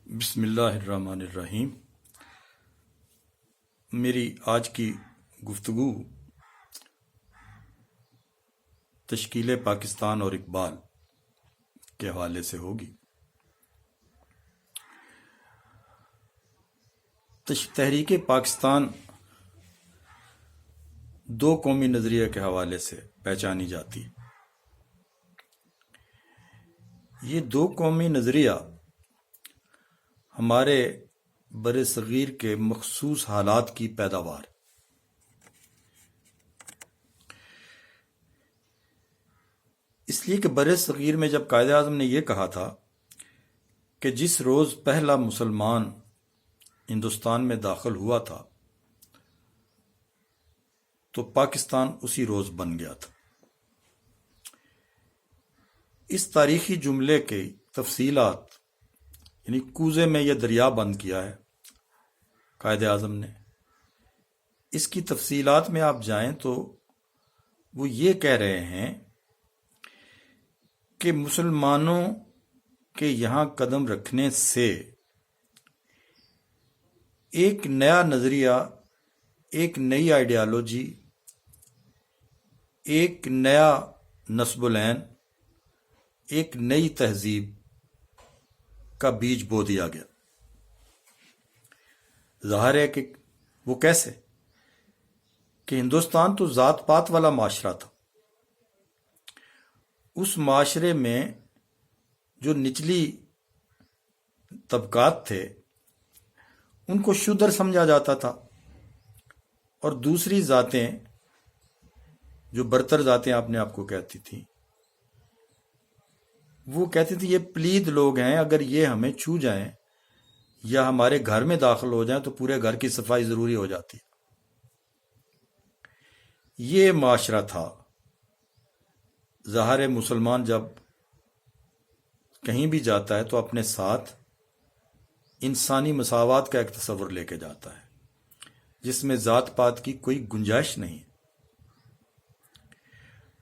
بسم اللہ الرحمن الرحیم۔ میری آج کی گفتگو تشکیل پاکستان اور اقبال کے حوالے سے ہوگی۔ تحریک پاکستان دو قومی نظریے کے حوالے سے پہچانی جاتی ہے۔ یہ دو قومی نظریہ ہمارے بر صغیر کے مخصوص حالات کی پیداوار۔ اس لیے کہ بر صغیر میں جب قائد اعظم نے یہ کہا تھا کہ جس روز پہلا مسلمان ہندوستان میں داخل ہوا تھا تو پاکستان اسی روز بن گیا تھا۔ اس تاریخی جملے کی تفصیلات یعنی کوزے میں یہ دریا بند کیا ہے قائد اعظم نے، اس کی تفصیلات میں آپ جائیں تو وہ یہ کہہ رہے ہیں کہ مسلمانوں کے یہاں قدم رکھنے سے ایک نیا نظریہ، ایک نئی آئیڈیالوجی، ایک نیا نسب العین، ایک نئی تہذیب کا بیج بو دیا گیا۔ ظاہر ہے کہ وہ کیسے کہ ہندوستان تو ذات پات والا معاشرہ تھا۔ اس معاشرے میں جو نچلی طبقات تھے ان کو شودر سمجھا جاتا تھا، اور دوسری ذاتیں جو برتر ذاتیں اپنے آپ کو کہتی تھیں وہ کہتی تھی یہ پلید لوگ ہیں، اگر یہ ہمیں چھو جائیں یا ہمارے گھر میں داخل ہو جائیں تو پورے گھر کی صفائی ضروری ہو جاتی ہے۔ یہ معاشرہ تھا۔ ظاہر مسلمان جب کہیں بھی جاتا ہے تو اپنے ساتھ انسانی مساوات کا ایک تصور لے کے جاتا ہے جس میں ذات پات کی کوئی گنجائش نہیں۔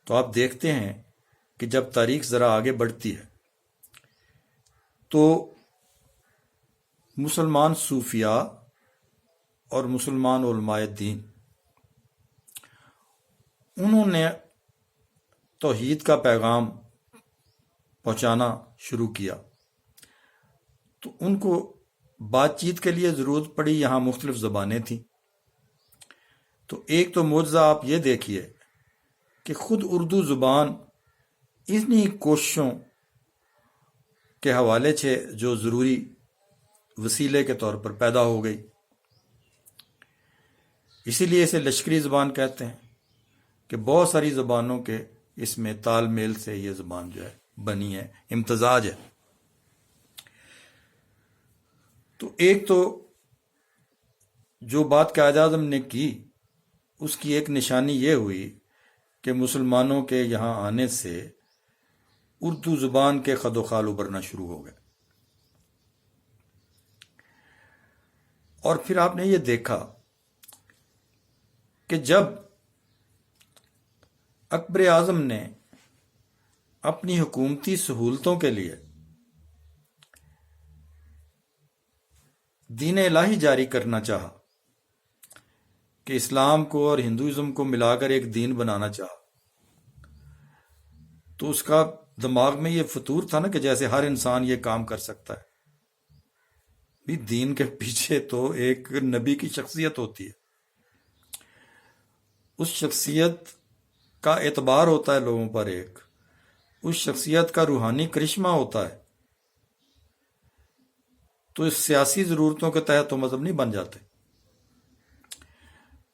تو آپ دیکھتے ہیں کہ جب تاریخ ذرا آگے بڑھتی ہے تو مسلمان صوفیاء اور مسلمان علماء دین انہوں نے توحید کا پیغام پہنچانا شروع کیا، تو ان کو بات چیت کے لیے ضرورت پڑی۔ یہاں مختلف زبانیں تھیں، تو ایک تو معجزہ آپ یہ دیکھیے کہ خود اردو زبان اتنی کوششوں کے حوالے سے جو ضروری وسیلے کے طور پر پیدا ہو گئی، اسی لیے اسے لشکری زبان کہتے ہیں کہ بہت ساری زبانوں کے اس میں تال میل سے یہ زبان جو ہے بنی ہے، امتزاج ہے۔ تو ایک تو جو بات قائد اعظم نے کی اس کی ایک نشانی یہ ہوئی کہ مسلمانوں کے یہاں آنے سے اردو زبان کے خد و خال ابھرنا شروع ہو گئے۔ اور پھر آپ نے یہ دیکھا کہ جب اکبر اعظم نے اپنی حکومتی سہولتوں کے لیے دین الہی جاری کرنا چاہا کہ اسلام کو اور ہندوازم کو ملا کر ایک دین بنانا چاہا، تو اس کا دماغ میں یہ فطور تھا نا کہ جیسے ہر انسان یہ کام کر سکتا ہے۔ بھی دین کے پیچھے تو ایک نبی کی شخصیت ہوتی ہے، اس شخصیت کا اعتبار ہوتا ہے لوگوں پر، ایک اس شخصیت کا روحانی کرشمہ ہوتا ہے۔ تو اس سیاسی ضرورتوں کے تحت تو مذہب نہیں بن جاتے۔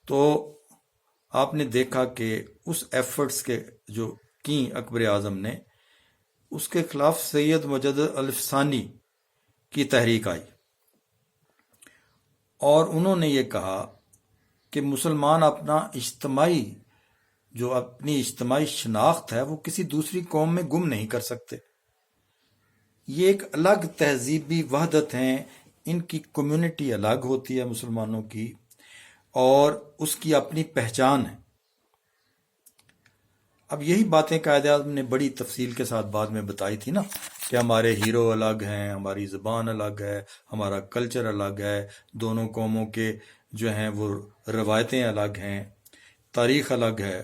تو آپ نے دیکھا کہ اس ایفرٹس کے جو کی اکبر اعظم نے، اس کے خلاف سید مجدد الفسانی کی تحریک آئی، اور انہوں نے یہ کہا کہ مسلمان اپنی اجتماعی شناخت ہے وہ کسی دوسری قوم میں گم نہیں کر سکتے۔ یہ ایک الگ تہذیبی وحدت ہیں، ان کی کمیونٹی الگ ہوتی ہے مسلمانوں کی، اور اس کی اپنی پہچان ہے۔ اب یہی باتیں قائد اعظم نے بڑی تفصیل کے ساتھ بعد میں بتائی تھی نا، کہ ہمارے ہیرو الگ ہیں، ہماری زبان الگ ہے، ہمارا کلچر الگ ہے، دونوں قوموں کے جو ہیں وہ روایتیں الگ ہیں، تاریخ الگ ہے۔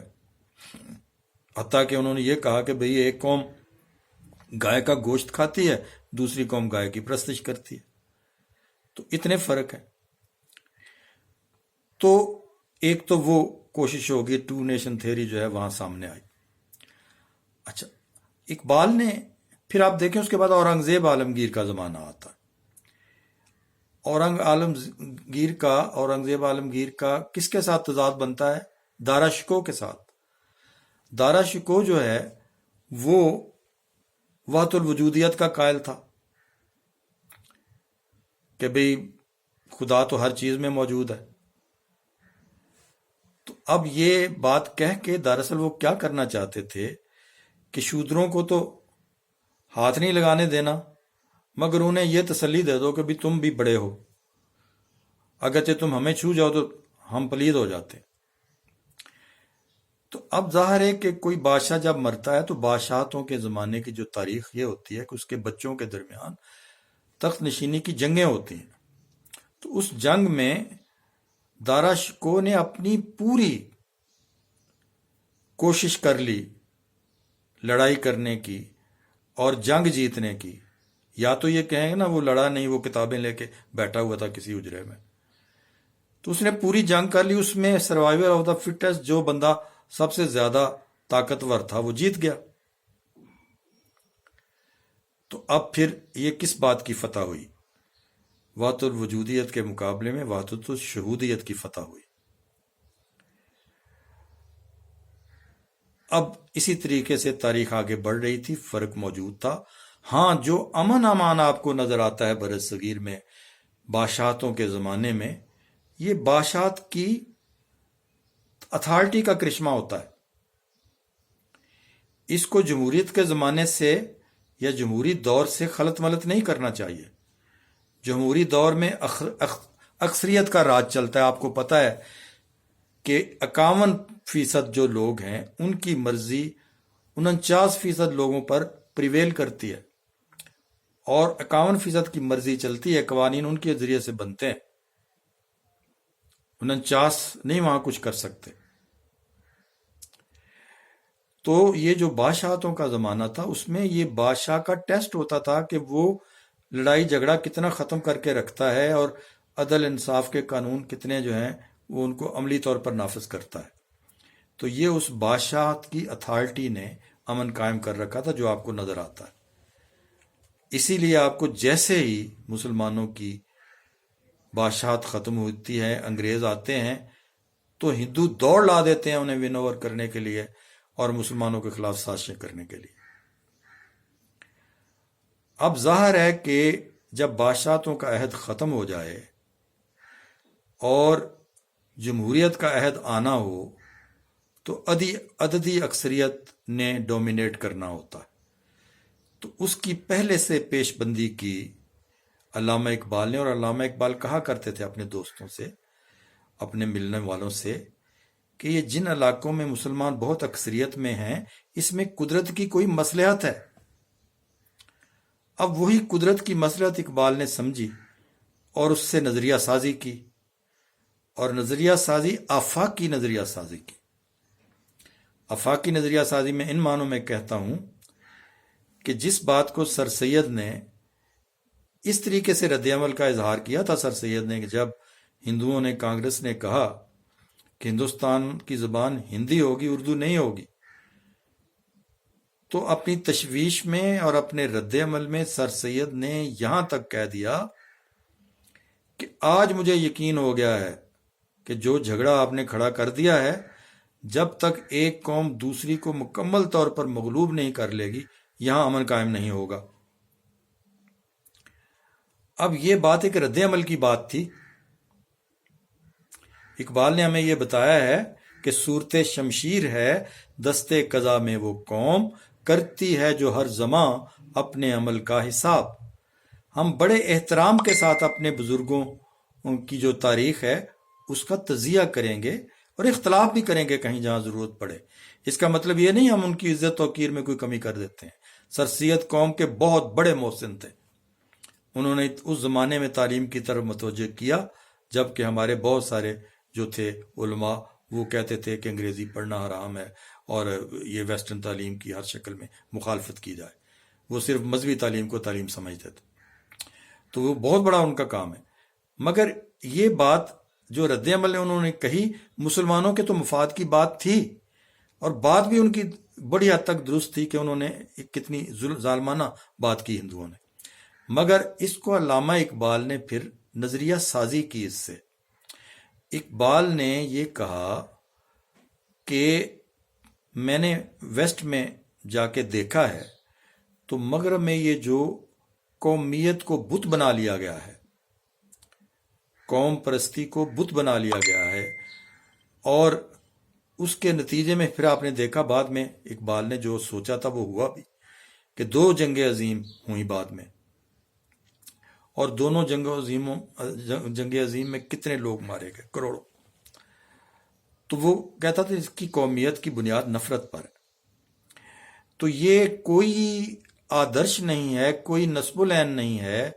حتیٰ کہ انہوں نے یہ کہا کہ بھئی ایک قوم گائے کا گوشت کھاتی ہے، دوسری قوم گائے کی پرستش کرتی ہے، تو اتنے فرق ہیں۔ تو ایک تو وہ کوشش ہوگی، ٹو نیشن تھیوری جو ہے وہاں سامنے آئی۔ اچھا، اقبال نے پھر آپ دیکھیں اس کے بعد اورنگزیب عالمگیر کا زمانہ آتا ہے۔ اورنگزیب عالمگیر کا کس کے ساتھ تضاد بنتا ہے؟ دارا شکوہ کے ساتھ۔ دارا شکوہ جو ہے وہ وحدت الوجودیت کا قائل تھا کہ بھئی خدا تو ہر چیز میں موجود ہے۔ تو اب یہ بات کہہ کے دراصل وہ کیا کرنا چاہتے تھے کہ شودروں کو تو ہاتھ نہیں لگانے دینا، مگر انہیں یہ تسلی دے دو کہ بھی تم بھی بڑے ہو، اگرچہ تم ہمیں چھو جاؤ تو ہم پلید ہو جاتے۔ تو اب ظاہر ہے کہ کوئی بادشاہ جب مرتا ہے تو بادشاہتوں کے زمانے کی جو تاریخ یہ ہوتی ہے کہ اس کے بچوں کے درمیان تخت نشینی کی جنگیں ہوتی ہیں۔ تو اس جنگ میں دارا شکوہ نے اپنی پوری کوشش کر لی لڑائی کرنے کی اور جنگ جیتنے کی۔ یا تو یہ کہیں گے نا وہ لڑا نہیں، وہ کتابیں لے کے بیٹھا ہوا تھا کسی اجرے میں، تو اس نے پوری جنگ کر لی۔ اس میں سروائیول آف دا فٹسٹ، جو بندہ سب سے زیادہ طاقتور تھا وہ جیت گیا۔ تو اب پھر یہ کس بات کی فتح ہوئی؟ وحدت الوجودیت کے مقابلے میں وحدت الشہودیت کی فتح ہوئی۔ اب اسی طریقے سے تاریخ آگے بڑھ رہی تھی، فرق موجود تھا۔ ہاں، جو امن امان آپ کو نظر آتا ہے برصغیر میں بادشاہتوں کے زمانے میں، یہ بادشاہت کی اتھارٹی کا کرشمہ ہوتا ہے۔ اس کو جمہوریت کے زمانے سے یا جمہوری دور سے خلط ملط نہیں کرنا چاہیے۔ جمہوری دور میں اکثریت کا راج چلتا ہے۔ آپ کو پتہ ہے کہ 51% جو لوگ ہیں ان کی مرضی 49% لوگوں پر پریویل کرتی ہے، اور 51% کی مرضی چلتی ہے، قوانین ان کے ذریعے سے بنتے ہیں، 49 نہیں وہاں کچھ کر سکتے۔ تو یہ جو بادشاہتوں کا زمانہ تھا اس میں یہ بادشاہ کا ٹیسٹ ہوتا تھا کہ وہ لڑائی جھگڑا کتنا ختم کر کے رکھتا ہے اور عدل انصاف کے قانون کتنے جو ہیں وہ ان کو عملی طور پر نافذ کرتا ہے۔ تو یہ اس بادشاہت کی اتھارٹی نے امن قائم کر رکھا تھا جو آپ کو نظر آتا ہے۔ اسی لیے آپ کو جیسے ہی مسلمانوں کی بادشاہت ختم ہوتی ہے، انگریز آتے ہیں تو ہندو دوڑ لا دیتے ہیں انہیں ون اوور کرنے کے لیے اور مسلمانوں کے خلاف سازشیں کرنے کے لیے۔ اب ظاہر ہے کہ جب بادشاہتوں کا عہد ختم ہو جائے اور جمہوریت کا عہد آنا ہو تو عددی اکثریت نے ڈومینیٹ کرنا ہوتا ہے۔ تو اس کی پہلے سے پیش بندی کی علامہ اقبال نے، اور علامہ اقبال کہا کرتے تھے اپنے دوستوں سے، اپنے ملنے والوں سے، کہ یہ جن علاقوں میں مسلمان بہت اکثریت میں ہیں اس میں قدرت کی کوئی مصلحت ہے۔ اب وہی قدرت کی مصلحت اقبال نے سمجھی اور اس سے نظریہ سازی کی، اور نظریہ سازی آفاقی نظریہ سازی کی۔ آفاقی نظریہ سازی میں ان معنوں میں کہتا ہوں کہ جس بات کو سر سید نے اس طریقے سے رد عمل کا اظہار کیا تھا، سر سید نے، کہ جب ہندوؤں نے، کانگریس نے کہا کہ ہندوستان کی زبان ہندی ہوگی، اردو نہیں ہوگی، تو اپنی تشویش میں اور اپنے رد عمل میں سر سید نے یہاں تک کہہ دیا کہ آج مجھے یقین ہو گیا ہے کہ جو جھگڑا آپ نے کھڑا کر دیا ہے، جب تک ایک قوم دوسری کو مکمل طور پر مغلوب نہیں کر لے گی یہاں امن قائم نہیں ہوگا۔ اب یہ بات ایک رد عمل کی بات تھی۔ اقبال نے ہمیں یہ بتایا ہے کہ صورت شمشیر ہے دستے قضا میں وہ قوم، کرتی ہے جو ہر زماں اپنے عمل کا حساب۔ ہم بڑے احترام کے ساتھ اپنے بزرگوں کی جو تاریخ ہے اس کا تجزیہ کریں گے، اور اختلاف بھی کریں گے کہیں جہاں ضرورت پڑے. اس کا مطلب یہ نہیں ہم ان کی عزت توقیر میں کوئی کمی کر دیتے ہیں. سر سید قوم کے بہت بڑے محسن تھے. انہوں نے اس زمانے میں تعلیم کی طرف متوجہ کیا جبکہ ہمارے بہت سارے جو تھے علماء وہ کہتے تھے کہ انگریزی پڑھنا حرام ہے اور یہ ویسٹرن تعلیم کی ہر شکل میں مخالفت کی جائے. وہ صرف مذہبی تعلیم کو تعلیم سمجھتے تھے. تو وہ بہت بڑا ان کا کام ہے. مگر یہ بات جو رد عمل انہوں نے کہی مسلمانوں کے تو مفاد کی بات تھی اور بات بھی ان کی بڑی حد تک درست تھی کہ انہوں نے کتنی ظالمانہ بات کی ہندوؤں نے. مگر اس کو علامہ اقبال نے پھر نظریہ سازی کی. اس سے اقبال نے یہ کہا کہ میں نے ویسٹ میں جا کے دیکھا ہے تو مغرب میں یہ جو قومیت کو بت بنا لیا گیا ہے، قوم پرستی کو بت بنا لیا گیا ہے، اور اس کے نتیجے میں پھر آپ نے دیکھا بعد میں اقبال نے جو سوچا تھا وہ ہوا بھی کہ 2 جنگیں عظیم ہوئیں بعد میں، اور دونوں جنگ عظیم میں کتنے لوگ مارے گئے، کروڑوں. تو وہ کہتا تھا اس کی قومیت کی بنیاد نفرت پر ہے. تو یہ کوئی آدرش نہیں ہے، کوئی نسب العین نہیں ہے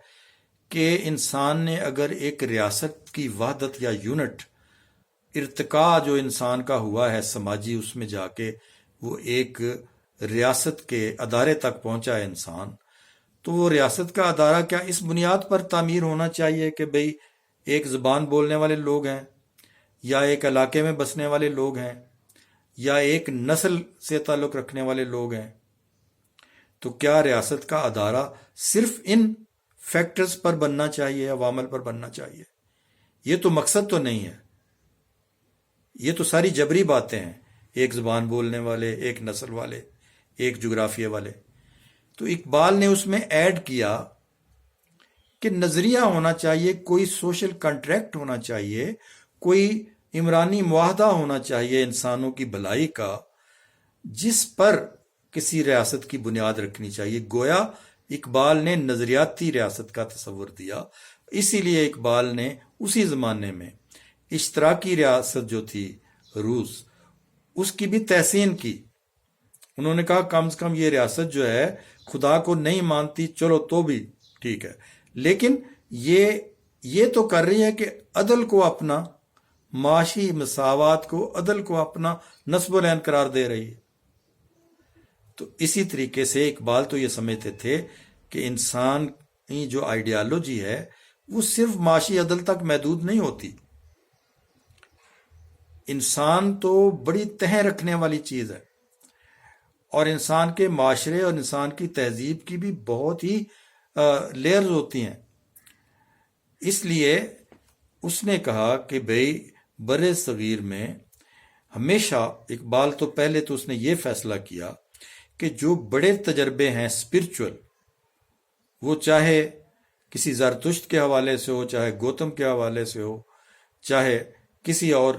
کہ انسان نے اگر ایک ریاست کی وحدت یا یونٹ ارتقاء جو انسان کا ہوا ہے سماجی، اس میں جا کے وہ ایک ریاست کے ادارے تک پہنچا ہے انسان، تو وہ ریاست کا ادارہ کیا اس بنیاد پر تعمیر ہونا چاہیے کہ بھئی ایک زبان بولنے والے لوگ ہیں، یا ایک علاقے میں بسنے والے لوگ ہیں، یا ایک نسل سے تعلق رکھنے والے لوگ ہیں؟ تو کیا ریاست کا ادارہ صرف ان فیکٹرز پر بننا چاہیے، عوامل پر بننا چاہیے؟ یہ تو مقصد تو نہیں ہے. یہ تو ساری جبری باتیں ہیں، ایک زبان بولنے والے، ایک نسل والے، ایک جغرافیے والے. تو اقبال نے اس میں ایڈ کیا کہ نظریہ ہونا چاہیے، کوئی سوشل کنٹریکٹ ہونا چاہیے، کوئی عمرانی معاہدہ ہونا چاہیے انسانوں کی بھلائی کا، جس پر کسی ریاست کی بنیاد رکھنی چاہیے. گویا اقبال نے نظریاتی ریاست کا تصور دیا. اسی لیے اقبال نے اسی زمانے میں اشتراکی ریاست جو تھی روس، اس کی بھی تحسین کی. انہوں نے کہا کم سے کم یہ ریاست جو ہے خدا کو نہیں مانتی، چلو تو بھی ٹھیک ہے، لیکن یہ تو کر رہی ہے کہ عدل کو اپنا، معاشی مساوات کو، عدل کو اپنا نسب العین قرار دے رہی ہے. تو اسی طریقے سے اقبال تو یہ سمجھتے تھے کہ انسان کی جو آئیڈیالوجی ہے وہ صرف معاشی عدل تک محدود نہیں ہوتی. انسان تو بڑی تہ رکھنے والی چیز ہے، اور انسان کے معاشرے اور انسان کی تہذیب کی بھی بہت ہی لیئرز ہوتی ہیں. اس لیے اس نے کہا کہ بھئی بر صغیر میں ہمیشہ، اقبال تو پہلے تو اس نے یہ فیصلہ کیا کہ جو بڑے تجربے ہیں اسپرچول، وہ چاہے کسی زرتشت کے حوالے سے ہو، چاہے گوتم کے حوالے سے ہو، چاہے کسی اور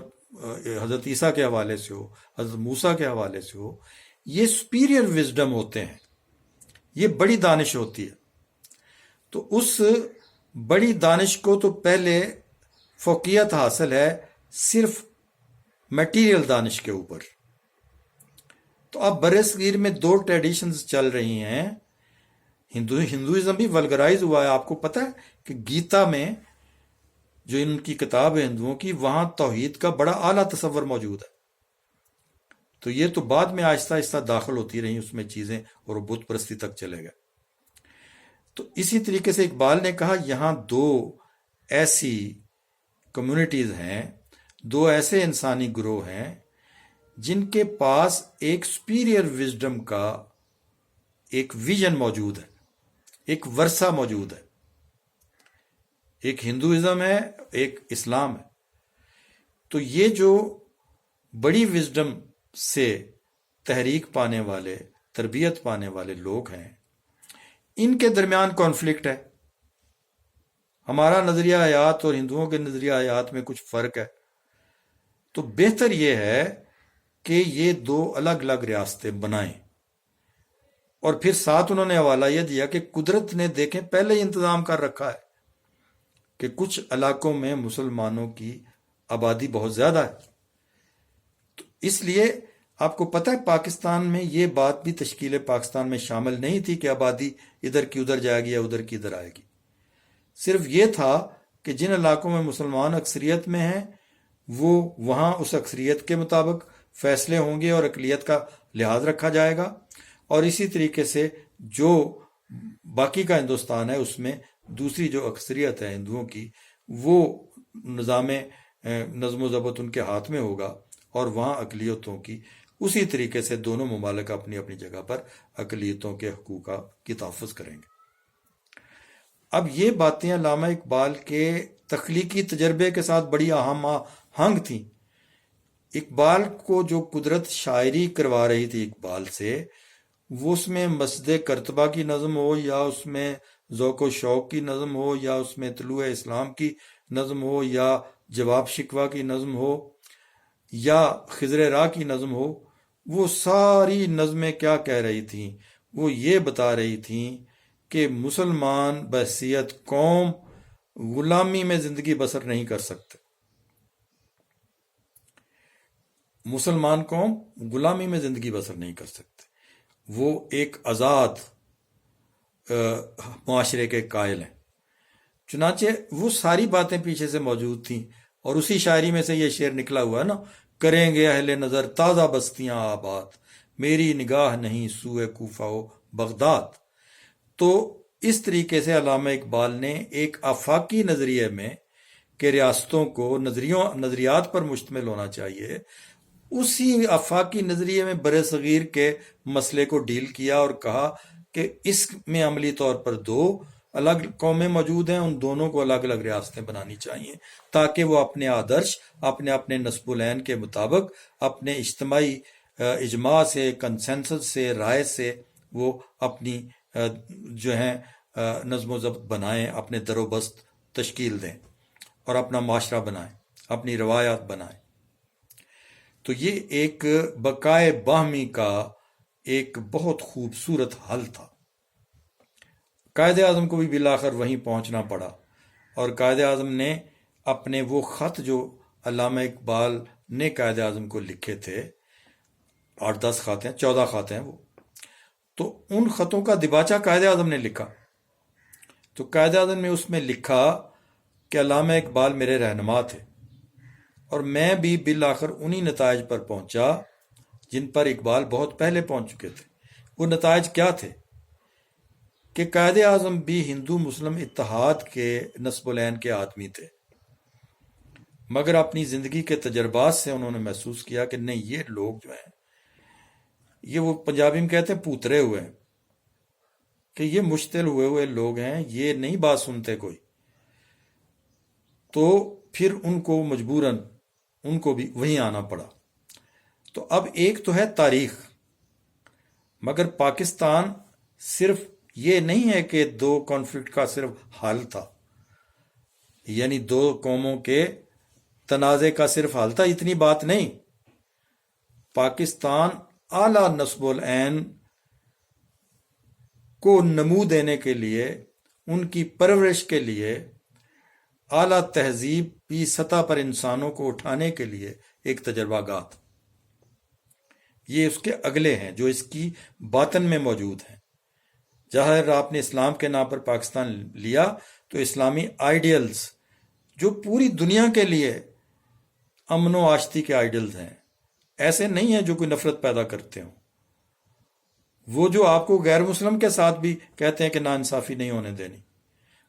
حضرت عیسیٰ کے حوالے سے ہو، حضرت موسیٰ کے حوالے سے ہو، یہ سپیریئر وزڈم ہوتے ہیں، یہ بڑی دانش ہوتی ہے. تو اس بڑی دانش کو تو پہلے فوقیت حاصل ہے صرف میٹیریل دانش کے اوپر. تو اب برصغیر میں 2 ٹریڈیشنز چل رہی ہیں. ہندوازم بھی ولگرائز ہوا ہے. آپ کو پتہ ہے کہ گیتا میں جو ان کی کتاب ہے ہندوؤں کی، وہاں توحید کا بڑا اعلیٰ تصور موجود ہے. تو یہ تو بعد میں آہستہ آہستہ داخل ہوتی رہی اس میں چیزیں، اور وہ بت پرستی تک چلے گئے. تو اسی طریقے سے اقبال نے کہا یہاں 2 ایسی کمیونٹیز ہیں، 2 ایسے انسانی گروہ ہیں جن کے پاس ایک سپیریئر وزڈم کا ایک ویژن موجود ہے، ایک ورثہ موجود ہے. ایک ہندوازم ہے، ایک اسلام ہے. تو یہ جو بڑی وزڈم سے تحریک پانے والے، تربیت پانے والے لوگ ہیں، ان کے درمیان کانفلکٹ ہے. ہمارا نظریہ حیات اور ہندوؤں کے نظریہ حیات میں کچھ فرق ہے. تو بہتر یہ ہے کہ یہ 2 الگ الگ ریاستیں بنائیں. اور پھر ساتھ انہوں نے حوالہ یہ دیا کہ قدرت نے دیکھیں پہلے ہی انتظام کر رکھا ہے کہ کچھ علاقوں میں مسلمانوں کی آبادی بہت زیادہ ہے، اس لیے آپ کو پتہ ہے پاکستان میں یہ بات بھی تشکیل پاکستان میں شامل نہیں تھی کہ آبادی ادھر کی ادھر جائے گی یا ادھر کی ادھر آئے گی. صرف یہ تھا کہ جن علاقوں میں مسلمان اکثریت میں ہیں وہ وہاں اس اکثریت کے مطابق فیصلے ہوں گے اور اقلیت کا لحاظ رکھا جائے گا، اور اسی طریقے سے جو باقی کا ہندوستان ہے اس میں دوسری جو اکثریت ہے ہندوؤں کی، وہ نظم و ضبط ان کے ہاتھ میں ہوگا، اور وہاں اقلیتوں کی اسی طریقے سے دونوں ممالک اپنی اپنی جگہ پر اقلیتوں کے حقوق کی تحفظ کریں گے. اب یہ باتیں علامہ اقبال کے تخلیقی تجربے کے ساتھ بڑی اہم آہنگ تھیں. اقبال کو جو قدرت شاعری کروا رہی تھی اقبال سے، وہ اس میں مسجد کرتبہ کی نظم ہو، یا اس میں ذوق و شوق کی نظم ہو، یا اس میں طلوع اسلام کی نظم ہو، یا جواب شکوہ کی نظم ہو، یا خضر راہ کی نظم ہو، وہ ساری نظمیں کیا کہہ رہی تھیں؟ وہ یہ بتا رہی تھیں کہ مسلمان بحیثیت قوم غلامی میں زندگی بسر نہیں کر سکتے. مسلمان قوم غلامی میں زندگی بسر نہیں کر سکتے. وہ ایک آزاد معاشرے کے قائل ہیں. چنانچہ وہ ساری باتیں پیچھے سے موجود تھیں، اور اسی شاعری میں سے یہ شعر نکلا ہوا ہے نا، کریں گے اہل نظر تازہ بستیاں آباد، میری نگاہ نہیں سوئے کوفہ و بغداد. تو اس طریقے سے علامہ اقبال نے ایک آفاقی نظریے میں کہ ریاستوں کو نظریات پر مشتمل ہونا چاہیے، اسی آفاقی نظریے میں بر صغیر کے مسئلے کو ڈیل کیا اور کہا کہ اس میں عملی طور پر دو الگ قومیں موجود ہیں، ان دونوں کو الگ الگ ریاستیں بنانی چاہیے تاکہ وہ اپنے آدرش اپنے نصب العین کے مطابق اپنے اجتماعی اجماع سے، کنسنسس سے، رائے سے وہ اپنی جو ہیں نظم و ضبط بنائیں، اپنے در و بست تشکیل دیں اور اپنا معاشرہ بنائیں، اپنی روایات بنائیں. تو یہ ایک بقائے باہمی کا ایک بہت خوبصورت حل تھا. قائد اعظم کو بھی بالآخر وہیں پہنچنا پڑا، اور قائد اعظم نے اپنے وہ خط جو علامہ اقبال نے قائد اعظم کو لکھے تھے، 8-10 خط ہیں، 14 خط ہیں وہ، تو ان خطوں کا دباچہ قائد اعظم نے لکھا. تو قائد اعظم نے اس میں لکھا کہ علامہ اقبال میرے رہنما تھے، اور میں بھی بالآخر انہی نتائج پر پہنچا جن پر اقبال بہت پہلے پہنچ چکے تھے. وہ نتائج کیا تھے؟ کہ قائد اعظم بھی ہندو مسلم اتحاد کے نصب العین کے آدمی تھے، مگر اپنی زندگی کے تجربات سے انہوں نے محسوس کیا کہ نہیں، یہ لوگ جو ہیں، یہ وہ پنجابی میں کہتے ہیں پوترے ہوئے ہیں، کہ یہ مشتل ہوئے لوگ ہیں، یہ نہیں بات سنتے کوئی. تو پھر ان کو مجبوراً ان کو بھی وہیں آنا پڑا. تو اب ایک تو ہے تاریخ، مگر پاکستان صرف یہ نہیں ہے کہ دو کانفلکٹ کا صرف حل تھا، یعنی دو قوموں کے تنازع کا صرف حل تھا، اتنی بات نہیں. پاکستان اعلیٰ نصب العین کو نمو دینے کے لیے، ان کی پرورش کے لیے، اعلیٰ تہذیب کی سطح پر انسانوں کو اٹھانے کے لیے ایک تجربہ گاہ تھا. یہ اس کے اگلے ہیں جو اس کی باطن میں موجود ہیں. ظاہر آپ نے اسلام کے نام پر پاکستان لیا تو اسلامی آئیڈیلز جو پوری دنیا کے لیے امن و آشتی کے آئیڈیلز ہیں، ایسے نہیں ہیں جو کوئی نفرت پیدا کرتے ہوں. وہ جو آپ کو غیر مسلم کے ساتھ بھی کہتے ہیں کہ ناانصافی نہیں ہونے دینی،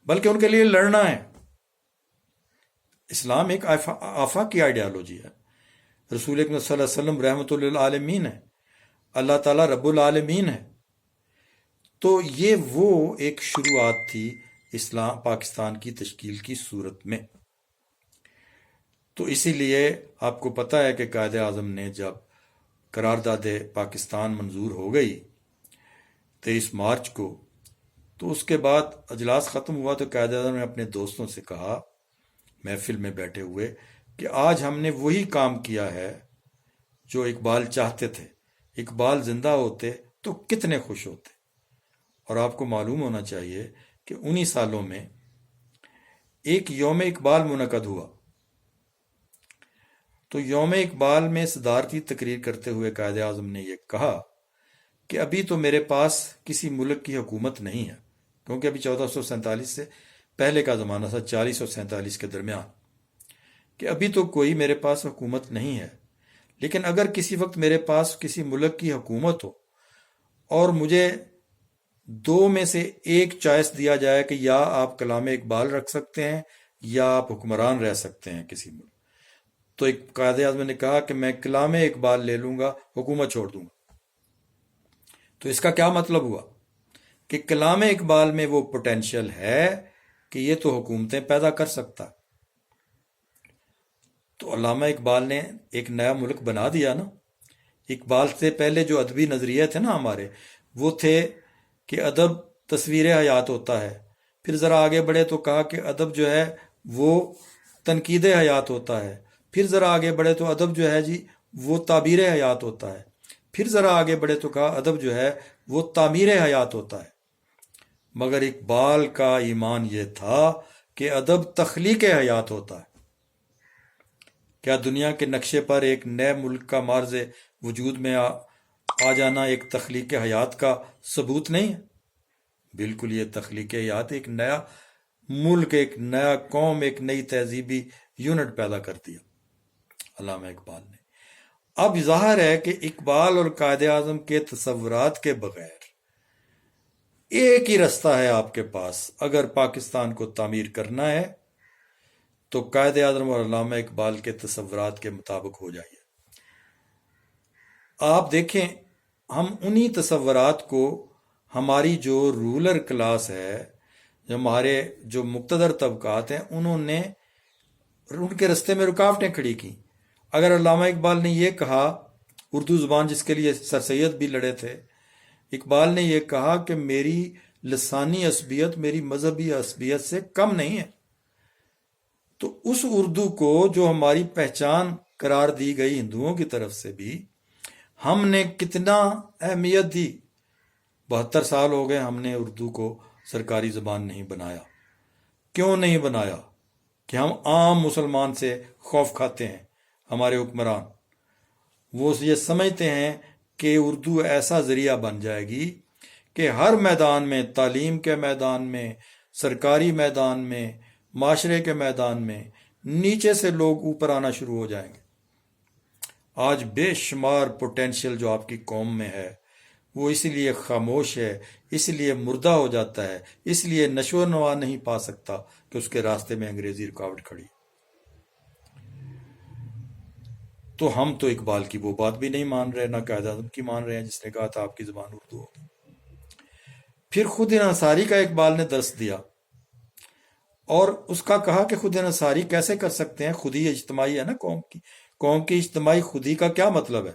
بلکہ ان کے لیے لڑنا ہے. اسلام ایک آفاقی آئیڈیالوجی ہے. رسول اکرم صلی اللہ علیہ وسلم رحمت للعالمین ہے، اللہ تعالیٰ رب العالمین ہے. تو یہ وہ ایک شروعات تھی اسلام پاکستان کی تشکیل کی صورت میں. تو اسی لیے آپ کو پتہ ہے کہ قائد اعظم نے جب قرارداد پاکستان منظور ہو گئی 23 مارچ کو، تو اس کے بعد اجلاس ختم ہوا تو قائد اعظم نے اپنے دوستوں سے کہا محفل میں بیٹھے ہوئے کہ آج ہم نے وہی کام کیا ہے جو اقبال چاہتے تھے. اقبال زندہ ہوتے تو کتنے خوش ہوتے. اور آپ کو معلوم ہونا چاہیے کہ انہی سالوں میں ایک یوم اقبال منعقد ہوا. تو یوم اقبال میں صدارتی تقریر کرتے ہوئے قائد اعظم نے یہ کہا کہ ابھی تو میرے پاس کسی ملک کی حکومت نہیں ہے، کیونکہ ابھی 1447 سے پہلے کا زمانہ تھا، 40 اور 47 کے درمیان، کہ ابھی تو کوئی میرے پاس حکومت نہیں ہے، لیکن اگر کسی وقت میرے پاس کسی ملک کی حکومت ہو اور مجھے دو میں سے ایک چوائس دیا جائے کہ یا آپ کلام اقبال رکھ سکتے ہیں یا آپ حکمران رہ سکتے ہیں کسی ملک، تو ایک قائد اعظم نے کہا کہ میں کلام اقبال لے لوں گا، حکومت چھوڑ دوں گا۔ تو اس کا کیا مطلب ہوا کہ کلام اقبال میں وہ پوٹینشیل ہے کہ یہ تو حکومتیں پیدا کر سکتا۔ تو علامہ اقبال نے ایک نیا ملک بنا دیا نا۔ اقبال سے پہلے جو ادبی نظریے تھے نا ہمارے، وہ تھے کہ ادب تصویر حیات ہوتا ہے، پھر ذرا آگے بڑھے تو کہا کہ ادب جو ہے وہ تنقید حیات ہوتا ہے، پھر ذرا آگے بڑھے تو ادب جو ہے جی وہ تعبیر حیات ہوتا ہے، پھر ذرا آگے بڑھے تو کہا ادب جو ہے وہ تعمیر حیات ہوتا ہے۔ مگر اقبال کا ایمان یہ تھا کہ ادب تخلیق حیات ہوتا ہے۔ کیا دنیا کے نقشے پر ایک نئے ملک کا مارز وجود میں آ جانا ایک تخلیق حیات کا ثبوت نہیں ہے؟ بالکل، یہ تخلیق حیات ایک نیا ملک، ایک نیا قوم، ایک نئی تہذیبی یونٹ پیدا کر دیا علامہ اقبال نے۔ اب ظاہر ہے کہ اقبال اور قائد اعظم کے تصورات کے بغیر ایک ہی رستہ ہے آپ کے پاس، اگر پاکستان کو تعمیر کرنا ہے تو قائد اعظم اور علامہ اقبال کے تصورات کے مطابق ہو جائیے۔ آپ دیکھیں، ہم انہی تصورات کو ہماری جو رولر کلاس ہے، جو ہمارے جو مقتدر طبقات ہیں، انہوں نے ان کے رستے میں رکاوٹیں کھڑی کی۔ اگر علامہ اقبال نے یہ کہا، اردو زبان جس کے لیے سر سید بھی لڑے تھے، اقبال نے یہ کہا کہ میری لسانی عصبیت میری مذہبی عصبیت سے کم نہیں ہے، تو اس اردو کو جو ہماری پہچان قرار دی گئی ہندوؤں کی طرف سے بھی، ہم نے کتنا اہمیت دی۔ 72 سال ہو گئے ہم نے اردو کو سرکاری زبان نہیں بنایا۔ کیوں نہیں بنایا؟ کہ ہم عام مسلمان سے خوف کھاتے ہیں۔ ہمارے حکمران وہ یہ سمجھتے ہیں کہ اردو ایسا ذریعہ بن جائے گی کہ ہر میدان میں، تعلیم کے میدان میں، سرکاری میدان میں، معاشرے کے میدان میں، نیچے سے لوگ اوپر آنا شروع ہو جائیں گے۔ آج بے شمار پوٹینشیل جو آپ کی قوم میں ہے، وہ اس لیے خاموش ہے، اس لیے مردہ ہو جاتا ہے، اس لیے نشو و نما نہیں پا سکتا کہ اس کے راستے میں انگریزی رکاوٹ کھڑی۔ تو ہم تو اقبال کی وہ بات بھی نہیں مان رہے، نہ قائد اعظم کی مان رہے ہیں جس نے کہا تھا آپ کی زبان اردو ہوگی۔ پھر خود انحصاری کا اقبال نے درس دیا، اور اس کا کہا کہ خود انحصاری کیسے کر سکتے ہیں؟ خودی اجتماعی ہے نا قوم کی اجتماعی خودی کا کیا مطلب ہے؟